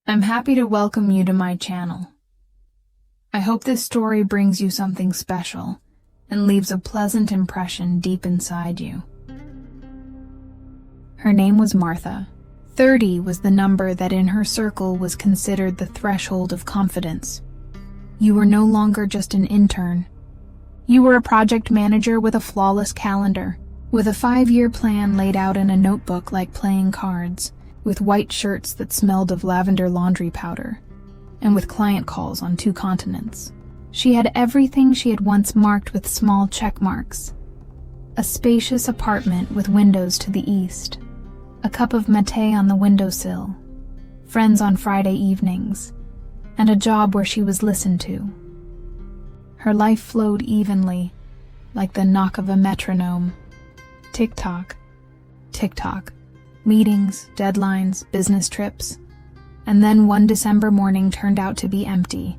I'm happy to welcome you to my channel. I hope this story brings you something special and leaves a pleasant impression deep inside you. Her name was Martha. 30 was the number that in her circle was considered the threshold of confidence. You were no longer just an intern. You were a project manager with a flawless calendar, with a 5-year plan laid out in a notebook like playing cards, with white shirts that smelled of lavender laundry powder, and with client calls on 2 continents. She had everything she had once marked with small check marks. A spacious apartment with windows to the east, a cup of mate on the windowsill, friends on Friday evenings, and a job where she was listened to. Her life flowed evenly, like the knock of a metronome. Tick-tock, tick-tock. Meetings, deadlines, business trips. And then one December morning turned out to be empty.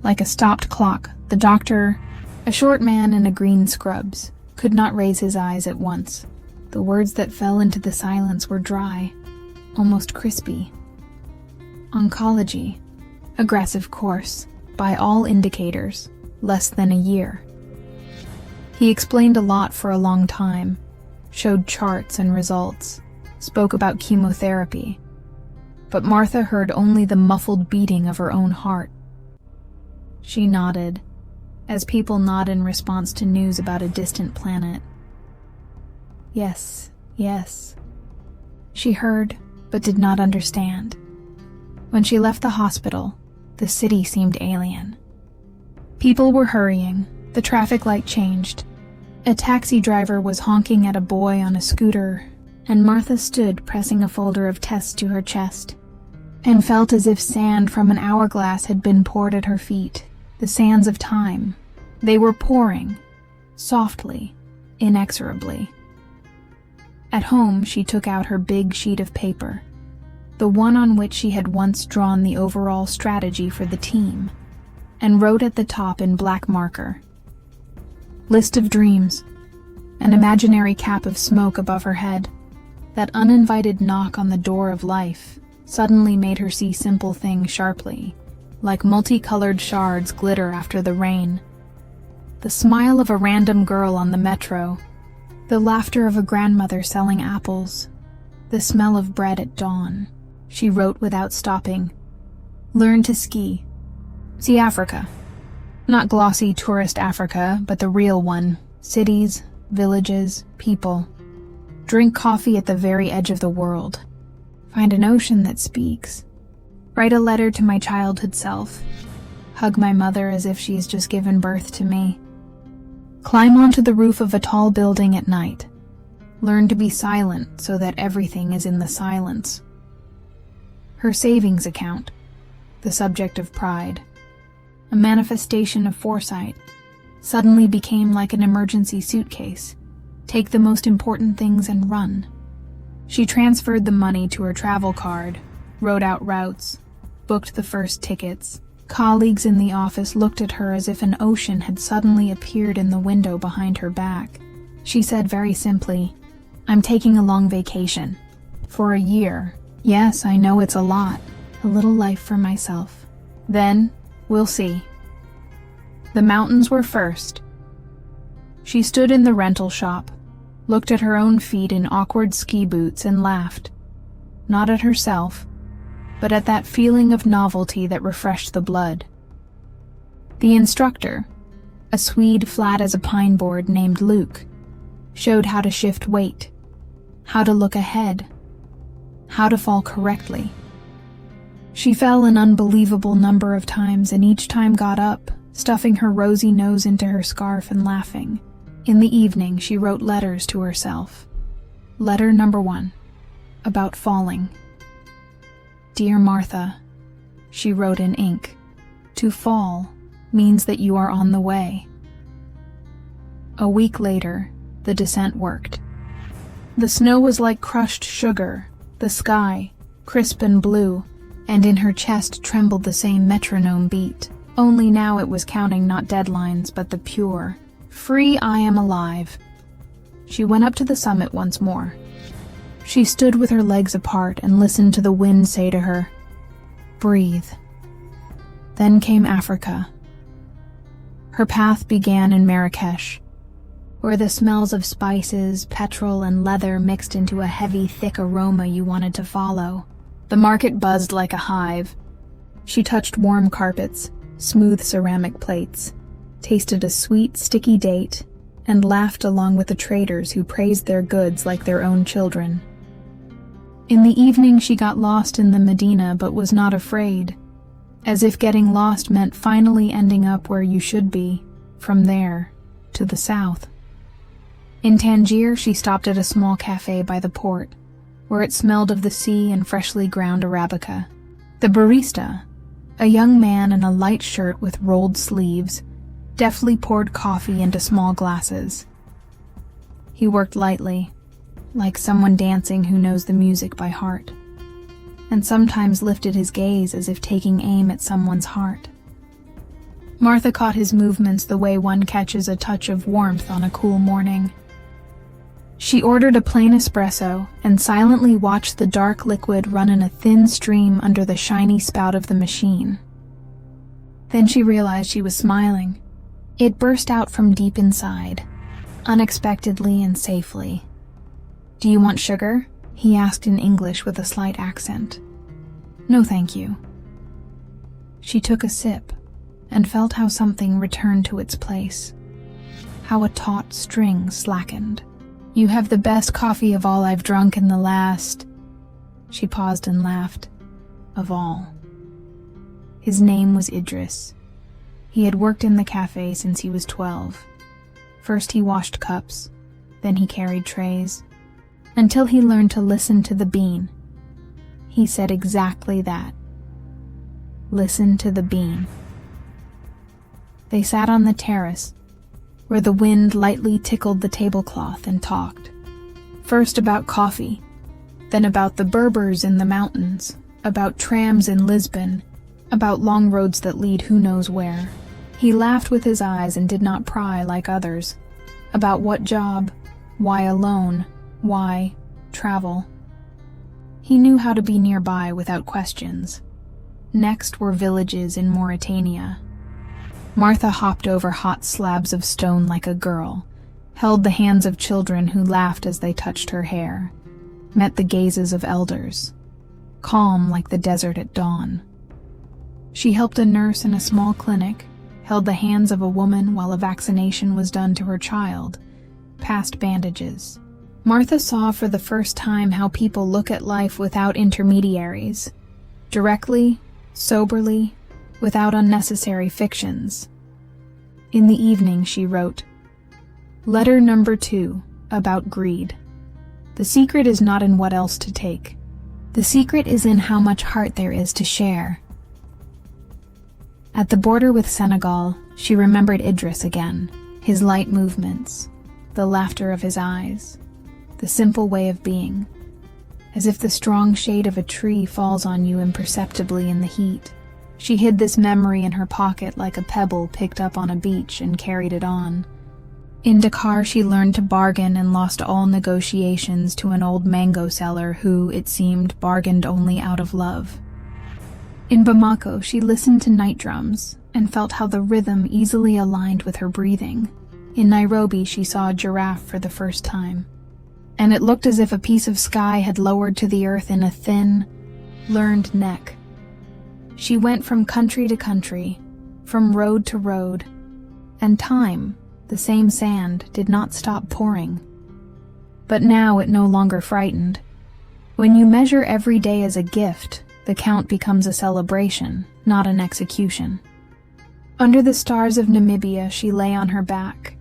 Like a stopped clock, the doctor, a short man in a green scrubs, could not raise his eyes at once. The words that fell into the silence were dry, almost crispy. Oncology. Aggressive course. By all indicators, less than a year. He explained a lot for a long time, showed charts and results, spoke about chemotherapy, but Martha heard only the muffled beating of her own heart. She nodded, as people nod in response to news about a distant planet. Yes, yes. She heard, but did not understand. When she left the hospital, the city seemed alien. People were hurrying, the traffic light changed. A taxi driver was honking at a boy on a scooter, and Martha stood pressing a folder of tests to her chest, and felt as if sand from an hourglass had been poured at her feet, the sands of time. They were pouring, softly, inexorably. At home, she took out her big sheet of paper, the one on which she had once drawn the overall strategy for the team, and wrote at the top in black marker, "List of dreams," an imaginary cap of smoke above her head. That uninvited knock on the door of life suddenly made her see simple things sharply, like multicolored shards glitter after the rain. The smile of a random girl on the metro, the laughter of a grandmother selling apples, the smell of bread at dawn. She wrote without stopping. Learn to ski. See Africa. Not glossy tourist Africa, but the real one. Cities, villages, people. Drink coffee at the very edge of the world. Find an ocean that speaks. Write a letter to my childhood self. Hug my mother as if she's just given birth to me. Climb onto the roof of a tall building at night. Learn to be silent so that everything is in the silence. Her savings account, the subject of pride, a manifestation of foresight, suddenly became like an emergency suitcase. Take the most important things and run. She transferred the money to her travel card, wrote out routes, booked the first tickets. Colleagues in the office looked at her as if an ocean had suddenly appeared in the window behind her back. She said very simply, "I'm taking a long vacation. For a year. Yes, I know it's a lot. A little life for myself. Then, we'll see." The mountains were first. She stood in the rental shop, looked at her own feet in awkward ski boots and laughed. Not at herself, but at that feeling of novelty that refreshed the blood. The instructor, a Swede flat as a pine board named Luke, showed how to shift weight, how to look ahead, how to fall correctly. She fell an unbelievable number of times and each time got up, stuffing her rosy nose into her scarf and laughing. In the evening, she wrote letters to herself. Letter number 1, about falling. Dear Martha, she wrote in ink, to fall means that you are on the way. A week later, the descent worked. The snow was like crushed sugar, the sky, crisp and blue, and in her chest trembled the same metronome beat. Only now it was counting not deadlines, but the pure, free I am alive. She went up to the summit once more. She stood with her legs apart and listened to the wind say to her, breathe. Then came Africa. Her path began in Marrakesh, where the smells of spices, petrol, and leather mixed into a heavy, thick aroma you wanted to follow. The market buzzed like a hive. She touched warm carpets, smooth ceramic plates, tasted a sweet, sticky date, and laughed along with the traders who praised their goods like their own children. In the evening, she got lost in the Medina but was not afraid, as if getting lost meant finally ending up where you should be, from there to the south. In Tangier, she stopped at a small café by the port, where it smelled of the sea and freshly ground Arabica. The barista, a young man in a light shirt with rolled sleeves, deftly poured coffee into small glasses. He worked lightly, like someone dancing who knows the music by heart, and sometimes lifted his gaze as if taking aim at someone's heart. Martha caught his movements the way one catches a touch of warmth on a cool morning. She ordered a plain espresso and silently watched the dark liquid run in a thin stream under the shiny spout of the machine. Then she realized she was smiling. It burst out from deep inside, unexpectedly and safely. "Do you want sugar?" he asked in English with a slight accent. "No, thank you." She took a sip and felt how something returned to its place, how a taut string slackened. "You have the best coffee of all I've drunk in the last..." She paused and laughed. "Of all." His name was Idris. He had worked in the cafe since he was 12. First he washed cups, then he carried trays, until he learned to listen to the bean. He said exactly that. Listen to the bean. They sat on the terrace, where the wind lightly tickled the tablecloth, and talked. First about coffee, then about the Berbers in the mountains, about trams in Lisbon, about long roads that lead who knows where. He laughed with his eyes and did not pry like others. About what job, why alone, why travel. He knew how to be nearby without questions. Next were villages in Mauritania. Martha hopped over hot slabs of stone like a girl, held the hands of children who laughed as they touched her hair, met the gazes of elders, calm like the desert at dawn. She helped a nurse in a small clinic, held the hands of a woman while a vaccination was done to her child, passed bandages. Martha saw for the first time how people look at life without intermediaries, directly, soberly, without unnecessary fictions. In the evening, she wrote, "Letter number 2, about greed. The secret is not in what else to take. The secret is in how much heart there is to share." At the border with Senegal, she remembered Idris again, his light movements, the laughter of his eyes, the simple way of being, as if the strong shade of a tree falls on you imperceptibly in the heat. She hid this memory in her pocket like a pebble picked up on a beach and carried it on. In Dakar, she learned to bargain and lost all negotiations to an old mango seller who, it seemed, bargained only out of love. In Bamako, she listened to night drums and felt how the rhythm easily aligned with her breathing. In Nairobi, she saw a giraffe for the first time, and it looked as if a piece of sky had lowered to the earth in a thin, learned neck. She went from country to country, from road to road, and time, the same sand, did not stop pouring. But now it no longer frightened. When you measure every day as a gift, the count becomes a celebration, not an execution. Under the stars of Namibia, she lay on her back,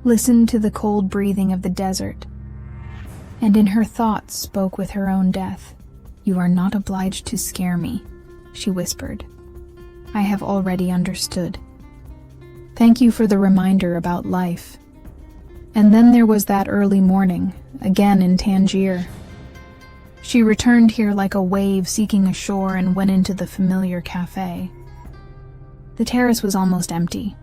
listened to the cold breathing of the desert, and in her thoughts spoke with her own death. "You are not obliged to scare me," she whispered. "I have already understood. Thank you for the reminder about life." And then there was that early morning, again in Tangier. She returned here like a wave seeking a shore and went into the familiar café. The terrace was almost empty.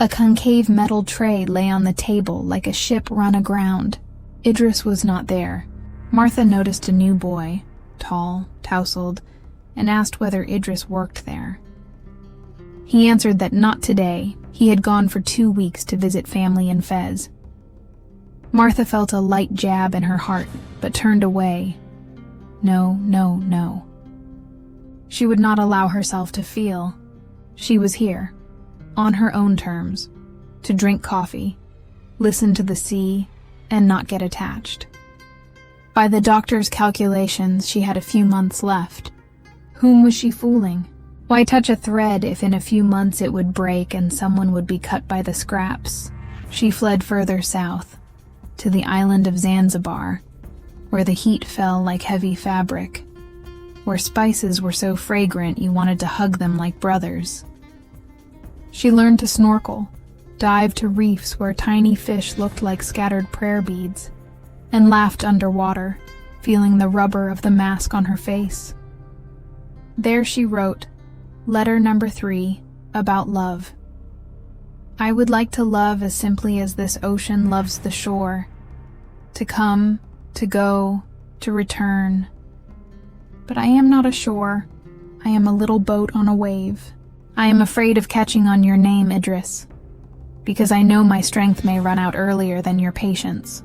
A concave metal tray lay on the table like a ship run aground. Idris was not there. Martha noticed a new boy, tall, tousled, and asked whether Idris worked there. He answered that not today. He had gone for 2 weeks to visit family in Fez. Martha felt a light jab in her heart, but turned away. No, no, no. She would not allow herself to feel. She was here, on her own terms, to drink coffee, listen to the sea, and not get attached. By the doctor's calculations, she had a few months left. Whom was she fooling? Why touch a thread if in a few months it would break and someone would be cut by the scraps? She fled further south, to the island of Zanzibar, where the heat fell like heavy fabric, where spices were so fragrant you wanted to hug them like brothers. She learned to snorkel, dive to reefs where tiny fish looked like scattered prayer beads, and laughed underwater, feeling the rubber of the mask on her face. There she wrote, letter number 3, about love. I would like to love as simply as this ocean loves the shore, to come, to go, to return. But I am not a shore. I am a little boat on a wave. I am afraid of catching on your name, Idris, because I know my strength may run out earlier than your patience.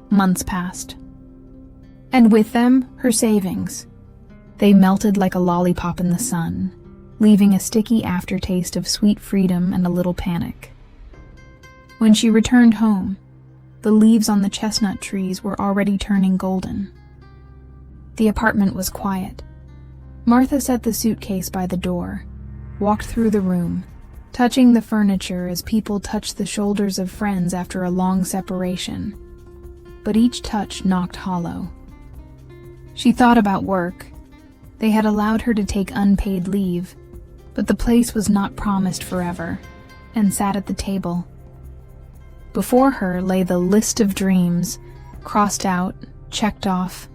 Months passed. And with them, her savings. They melted like a lollipop in the sun, leaving a sticky aftertaste of sweet freedom and a little panic. When she returned home, the leaves on the chestnut trees were already turning golden. The apartment was quiet. Martha set the suitcase by the door, walked through the room, touching the furniture as people touch the shoulders of friends after a long separation. But each touch knocked hollow. She thought about work. They had allowed her to take unpaid leave, but the place was not promised forever, and sat at the table. Before her lay the list of dreams, crossed out, checked off,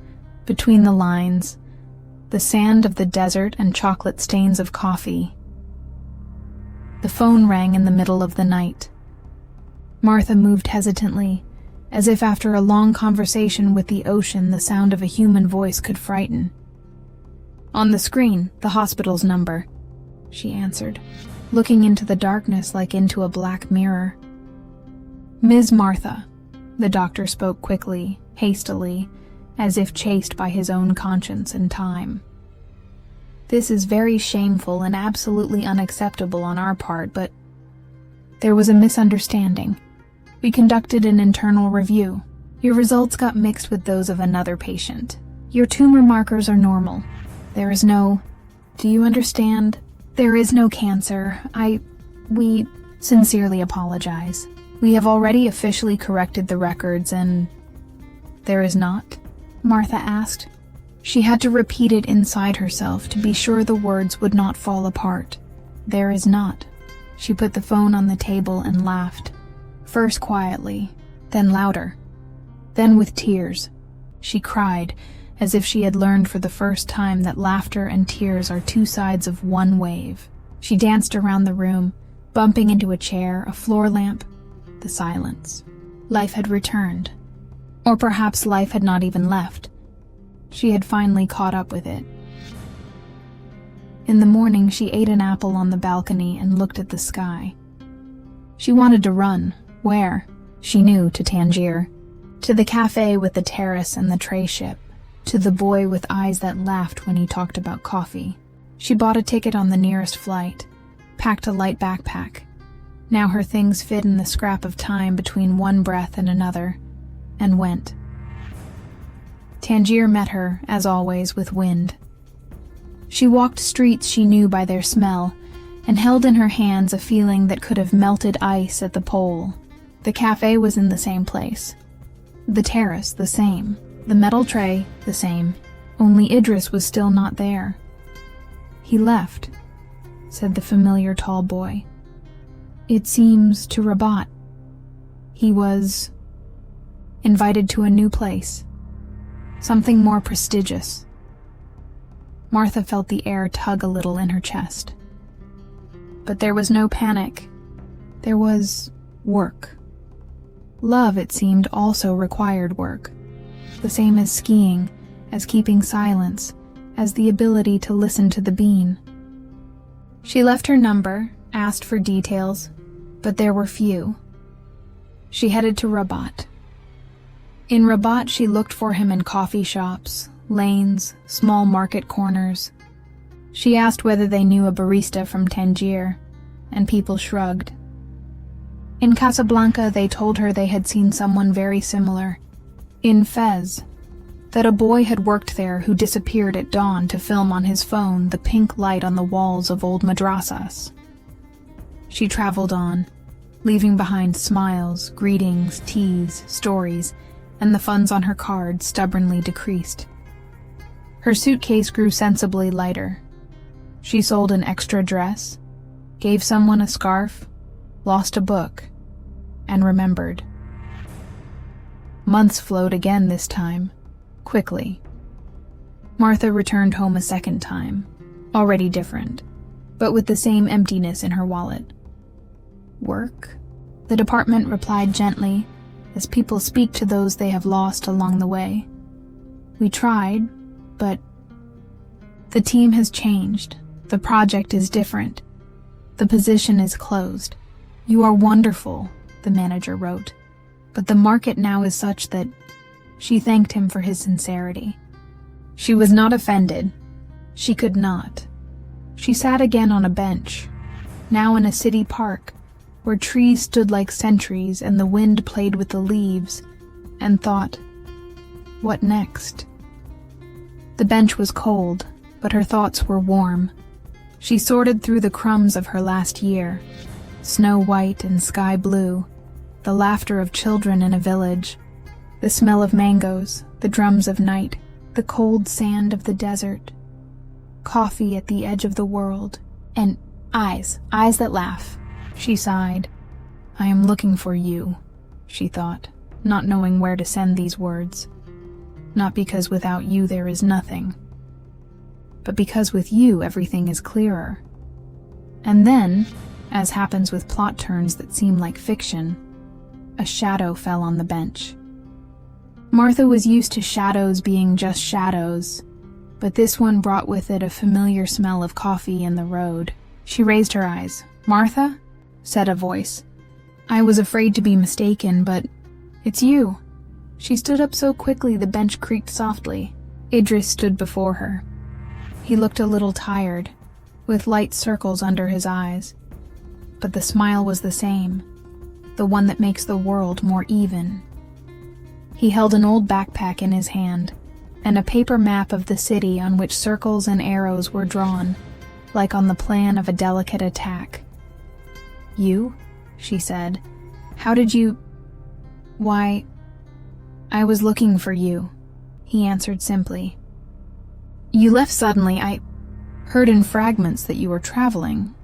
between the lines, the sand of the desert and chocolate stains of coffee. The phone rang in the middle of the night. Martha moved hesitantly, as if after a long conversation with the ocean the sound of a human voice could frighten. On the screen, the hospital's number, she answered, looking into the darkness like into a black mirror. Ms. Martha, the doctor spoke quickly, hastily, as if chased by his own conscience and time. This is very shameful and absolutely unacceptable on our part, but there was a misunderstanding. We conducted an internal review. Your results got mixed with those of another patient. Your tumor markers are normal. There is no... Do you understand? There is no cancer. We sincerely apologize. We have already officially corrected the records and... There is not? Martha asked. She had to repeat it inside herself to be sure the words would not fall apart. There is not. She put the phone on the table and laughed. First quietly, then louder, then with tears. She cried, as if she had learned for the first time that laughter and tears are two sides of one wave. She danced around the room, bumping into a chair, a floor lamp, the silence. Life had returned. Or perhaps life had not even left. She had finally caught up with it. In the morning, she ate an apple on the balcony and looked at the sky. She wanted to run. Where? She knew, to Tangier. To the café with the terrace and the tray ship. To the boy with eyes that laughed when he talked about coffee. She bought a ticket on the nearest flight, packed a light backpack. Now her things fit in the scrap of time between one breath and another, and went. Tangier met her, as always, with wind. She walked streets she knew by their smell, and held in her hands a feeling that could have melted ice at the pole. The cafe was in the same place. The terrace, the same. The metal tray, the same. Only Idris was still not there. He left, said the familiar tall boy. It seems to Rabat. He was invited to a new place. Something more prestigious. Martha felt the air tug a little in her chest. But there was no panic. There was work. Love, it seemed, also required work. The same as skiing, as keeping silence, as the ability to listen to the bean. She left her number, asked for details, but there were few. She headed to Rabat. In Rabat, she looked for him in coffee shops, lanes, small market corners. She asked whether they knew a barista from Tangier, and people shrugged. In Casablanca, they told her they had seen someone very similar. In Fez, that a boy had worked there who disappeared at dawn to film on his phone the pink light on the walls of old madrasas. She traveled on, leaving behind smiles, greetings, teas, stories, and the funds on her card stubbornly decreased. Her suitcase grew sensibly lighter. She sold an extra dress, gave someone a scarf, lost a book, and remembered. Months flowed again this time, quickly. Martha returned home a second time, already different, but with the same emptiness in her wallet. Work? The department replied gently, as people speak to those they have lost along the way. We tried, but the team has changed. The project is different. The position is closed. You are wonderful, the manager wrote, but the market now is such that she thanked him for his sincerity. She was not offended. She could not. She sat again on a bench, now in a city park, where trees stood like sentries and the wind played with the leaves, and thought, what next? The bench was cold, but her thoughts were warm. She sorted through the crumbs of her last year, snow white and sky blue, the laughter of children in a village, the smell of mangoes, the drums of night, the cold sand of the desert, coffee at the edge of the world, and eyes that laugh. She sighed. I am looking for you, she thought, not knowing where to send these words. Not because without you there is nothing, but because with you everything is clearer. And then, as happens with plot turns that seem like fiction, a shadow fell on the bench. Martha was used to shadows being just shadows, but this one brought with it a familiar smell of coffee in the road. She raised her eyes. Martha? Said a voice. I was afraid to be mistaken, but it's you. She stood up so quickly the bench creaked softly. Idris stood before her. He looked a little tired, with light circles under his eyes. But the smile was the same, the one that makes the world more even. He held an old backpack in his hand, and a paper map of the city on which circles and arrows were drawn, like on the plan of a delicate attack. You? She said. How did you... Why, I was looking for you, he answered simply. You left suddenly. I heard in fragments that you were traveling,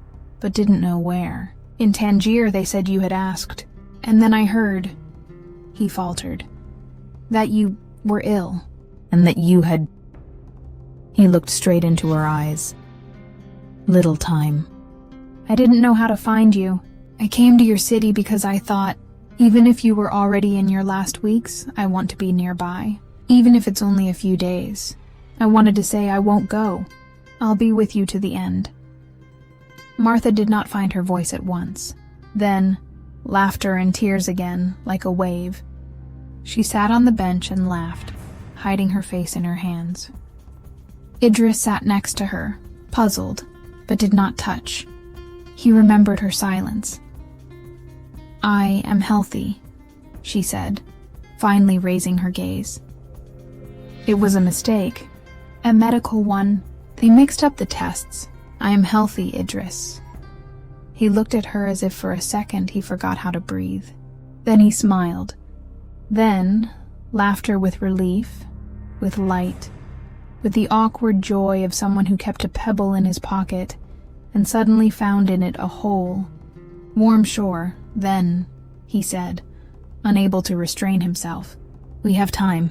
but didn't know where. In Tangier they said you had asked, and then I heard, he faltered, that you were ill, and that you had... He looked straight into her eyes. Little time. I didn't know how to find you. I came to your city because I thought, even if you were already in your last weeks, I want to be nearby. Even if it's only a few days. I wanted to say I won't go. I'll be with you to the end. Martha did not find her voice at once. Then, laughter and tears again, like a wave. She sat on the bench and laughed, hiding her face in her hands. Idris sat next to her, puzzled, but did not touch. He remembered her silence. I am healthy, she said, finally raising her gaze. It was a mistake, a medical one. They mixed up the tests. I am healthy, Idris. He looked at her as if for a second he forgot how to breathe. Then he smiled. Then, laughter with relief, with light, with the awkward joy of someone who kept a pebble in his pocket and suddenly found in it a hole. Warm shore, then, he said, unable to restrain himself. We have time.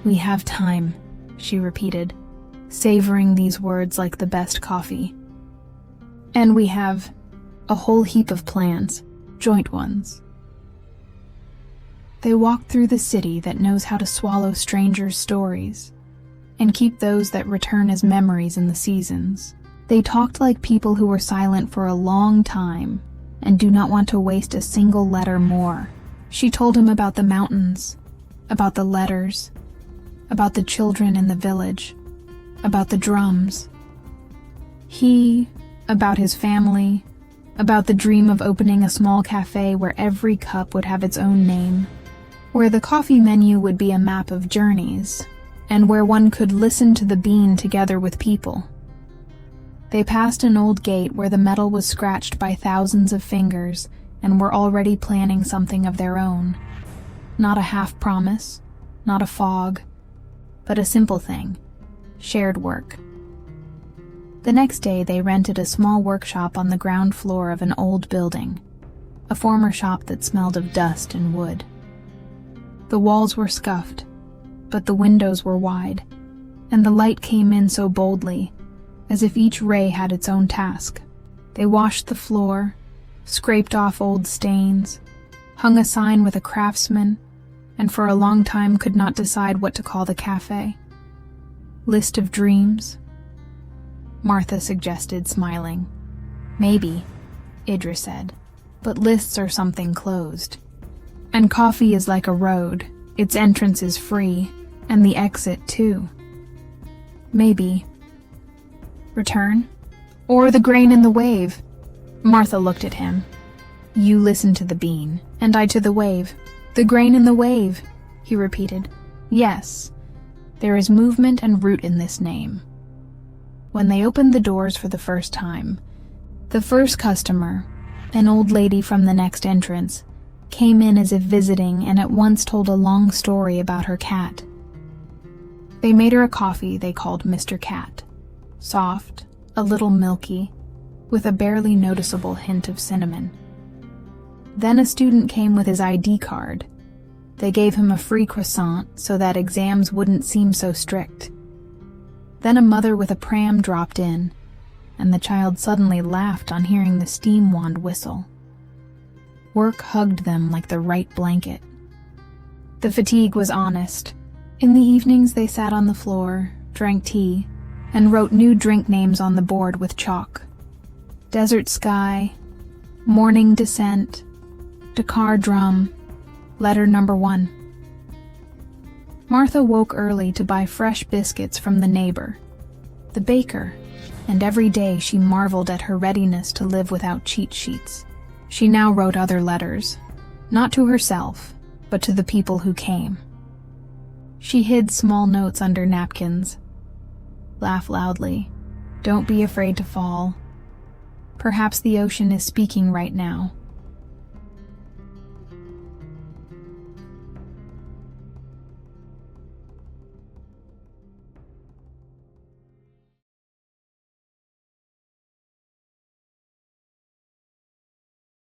We have time, she repeated, savoring these words like the best coffee. And we have a whole heap of plans, joint ones. They walked through the city that knows how to swallow strangers' stories, and keep those that return as memories in the seasons. They talked like people who were silent for a long time and do not want to waste a single letter more. She told him about the mountains, about the letters, about the children in the village, about the drums. About his family, about the dream of opening a small café where every cup would have its own name, where the coffee menu would be a map of journeys, and where one could listen to the bean together with people. They passed an old gate where the metal was scratched by thousands of fingers and were already planning something of their own. Not a half-promise, not a fog, but a simple thing, shared work. The next day they rented a small workshop on the ground floor of an old building, a former shop that smelled of dust and wood. The walls were scuffed, but the windows were wide, and the light came in so boldly, as if each ray had its own task. They washed the floor, scraped off old stains, hung a sign with a craftsman, and for a long time could not decide what to call the cafe. List of dreams? Martha suggested, smiling. Maybe, Idris said, but lists are something closed. And coffee is like a road. Its entrance is free, and the exit too. Maybe. Return? Or the grain in the wave? Martha looked at him. You listen to the bean, and I to the wave. The grain in the wave, he repeated. Yes, there is movement and root in this name. When they opened the doors for the first time, the first customer, an old lady from the next entrance, came in as if visiting and at once told a long story about her cat. They made her a coffee they called Mr. Cat, soft, a little milky, with a barely noticeable hint of cinnamon. Then a student came with his ID card. They gave him a free croissant so that exams wouldn't seem so strict. Then a mother with a pram dropped in, and the child suddenly laughed on hearing the steam wand whistle. Work hugged them like the right blanket. The fatigue was honest. In the evenings they sat on the floor, drank tea, and wrote new drink names on the board with chalk. Desert Sky, Morning Descent, Dakar Drum, Letter Number 1. Martha woke early to buy fresh biscuits from the neighbor, the baker, and every day she marveled at her readiness to live without cheat sheets. She now wrote other letters, not to herself, but to the people who came. She hid small notes under napkins. Laugh loudly. Don't be afraid to fall. Perhaps the ocean is speaking right now.